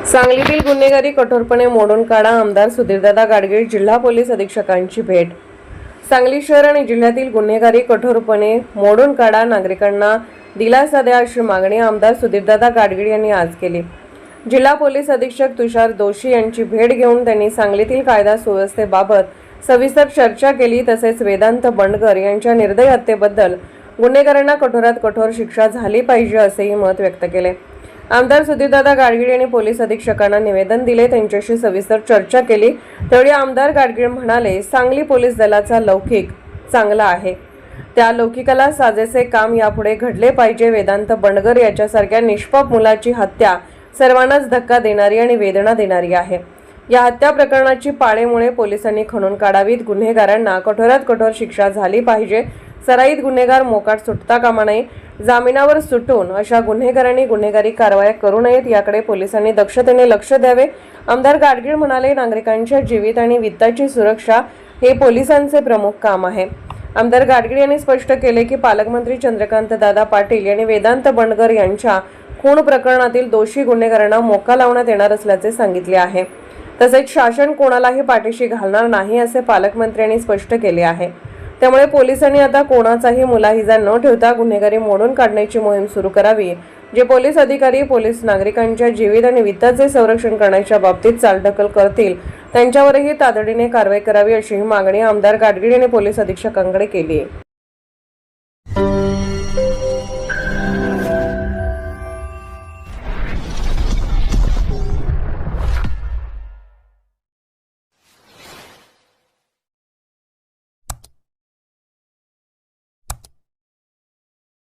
सांगलीतील गुन्हेगारी कठोरपणे मोडून काढा, आमदार सुधीरदादा गाडगीळ जिल्हा पोलीस अधीक्षकांची भेट। सांगली शहर आणि जिल्ह्यातील गुन्हेगारी कठोरपणे मोडून काढा, नागरिकांना दिलासा द्या अशी मागणी आमदार सुधीरदादा गाडगीळ यांनी आज केली। जिल्हा पोलीस अधीक्षक तुषार दोशी यांची भेट घेऊन त्यांनी सांगलीतील कायदा सुव्यवस्थेबाबत सविस्तर चर्चा केली। तसेच वेदांत बंडगर यांच्या निर्दयी हत्येबद्दल गुन्हेगारांना कठोरात कठोर शिक्षा झाली पाहिजे असेही मत व्यक्त केले। आमदार सुधीरदादा गाडगीळ यांनी पोलीस अधीक्षकांना निवेदन दिले, त्यांच्याशी सविस्तर चर्चा केली। त्यावेळी आमदार गाडगीळ म्हणाले, सांगली पोलीस दलाचा लौकिक चांगला आहे, त्या लौकिकाला साजेसे काम यापुढे घडले पाहिजे। वेदांत बंडगर याच्यासारख्या निष्पाप मुलाची हत्या सर्वांनाच धक्का देणारी आणि वेदना देणारी आहे। या हत्या प्रकरणाची पाळेमुळे पोलिसांनी खणून काढावीत, गुन्हेगारांना कठोरात कठोर शिक्षा झाली पाहिजे। सराईत गुन्हेगार मोकाट सुटता कामा नये, जामिनावर सुटून अशा गुन्हेगारांनी गुन्हेगारी कारवाया करू नयेत, याकडे पोलिसांनी दक्षतेने लक्ष द्यावे। आमदार गाडगीळ म्हणाले, नागरिकांच्या जीवित आणि वित्ताची सुरक्षा हे पोलिसांचे प्रमुख काम आहे। आमदार गाडगीळ यांनी स्पष्ट केले की पालकमंत्री चंद्रकांत दादा पाटील यांनी वेदांत बंडगर यांच्या खून प्रकरणातील दोषी गुन्हेगारांना मोका लावण्यात येणार असल्याचे सांगितले आहे। तसेच शासन कोणालाही पाठीशी घालणार नाही असे पालकमंत्र्यांनी स्पष्ट केले आहे। त्यामुळे पोलिसांनी आता कोणाचाही मुलाहिजा न ठेवता गुन्हेगारी मोडून काढण्याची मोहीम सुरू करावी। जे पोलीस अधिकारी पोलीस नागरिकांच्या जीवित आणि वित्ताचे संरक्षण करण्याच्या बाबतीत चालढकल करतील त्यांच्यावरही तातडीने कारवाई करावी अशी मागणी आमदार गाडगीळ यांनी पोलीस अधीक्षकांकडे केली आहे।